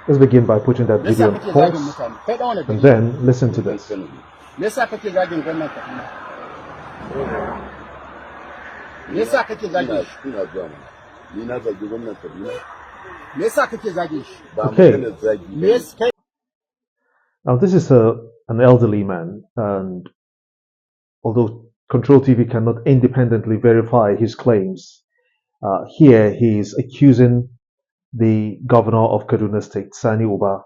Let's begin by putting that video on pause and then listen to this. Okay. Now this is an elderly man, and although Control TV cannot independently verify his claims, here he is accusing the governor of Kaduna State, SANI UBA,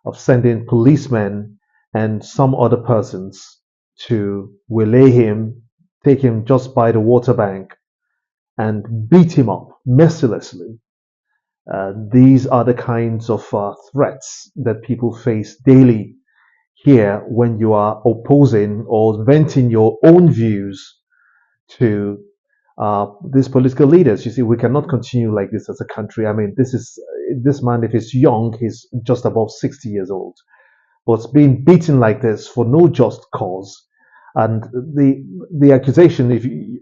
of sending policemen and some other persons to waylay him, take him just by the water bank, and beat him up mercilessly. These are the kinds of threats that people face daily here when you are opposing or venting your own views to these political leaders. You see, we cannot continue like this as a country. I mean, this man, if he's young, he's just above 60 years old, but being beaten like this for no just cause. And the accusation,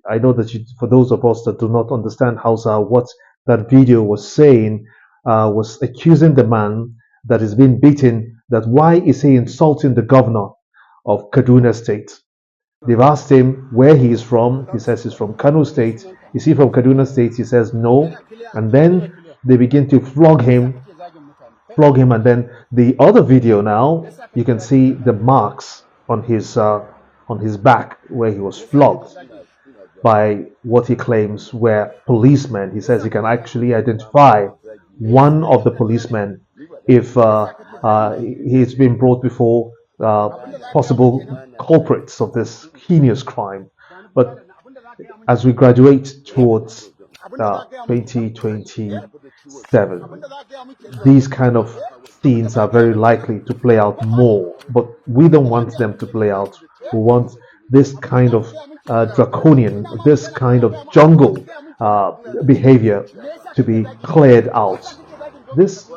I know that for those of us that do not understand Hausa, what that video was saying was accusing the man that is being beaten, that why is he insulting the governor of Kaduna State? They've asked him where he is from. He says he's from Kano State. Is he from Kaduna State? He says no. And then they begin to flog him. And then the other video now, you can see the marks on his back where he was flogged by what he claims were policemen. He says he can actually identify one of the policemen if he's been brought before possible culprits of this heinous crime. But as we graduate towards 2027, these kind of scenes are very likely to play out more, but we don't want them to play out. We want this kind of draconian, this kind of jungle behavior to be cleared out. This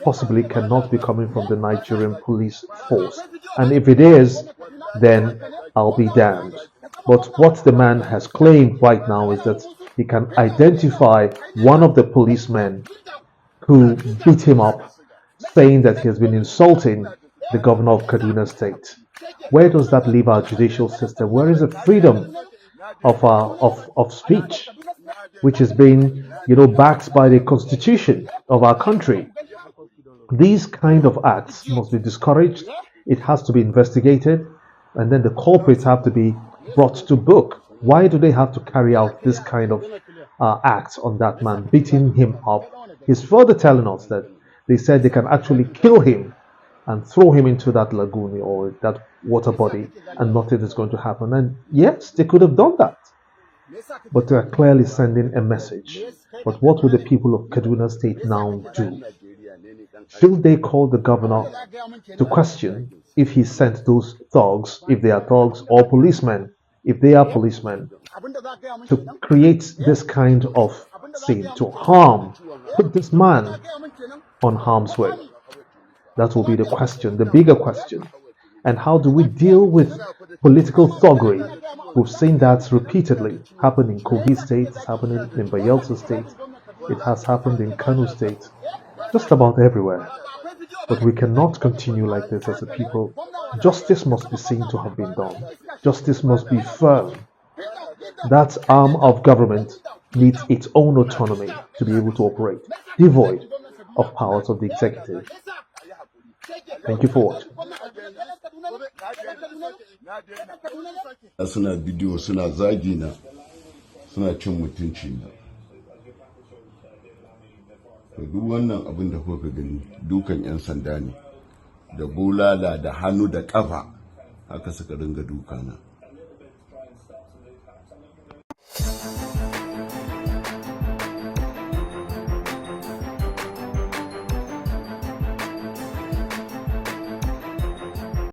possibly cannot be coming from the Nigerian police force, and if it is, then I'll be damned. But what the man has claimed right now is that he can identify one of the policemen who beat him up, saying that he has been insulting the governor of Kaduna State. Where does that leave our judicial system? Where is the freedom of speech, which is being, backed by the constitution of our country? These kind of acts must be discouraged. It has to be investigated, and then the culprits have to be brought to book. Why do they have to carry out this kind of acts on that man, beating him up? He's further telling us that they said they can actually kill him and throw him into that lagoon or that water body, and nothing is going to happen. And yes, they could have done that, but they are clearly sending a message. But what will the people of Kaduna State now do? Should they call the governor to question if he sent those thugs, if they are thugs, or policemen, if they are policemen, to create this kind of scene, to put this man on harm's way? That will be the question, the bigger question. And how do we deal with political thuggery? We've seen that repeatedly happen in Kogi State, it's happening in Bayelsa State, it has happened in Kano State, just about everywhere. But we cannot continue like this as a people. Justice must be seen to have been done. Justice must be firm. That arm of government needs its own autonomy to be able to operate, devoid of powers of the executive. Thank you for watching. Suna bidiyo suna zagi na, suna cin mutunci na. To duk wannan abin da kuka gani dukan 'yan sanda ne, da bulala da hannu da kafa haka suka dinga dukana.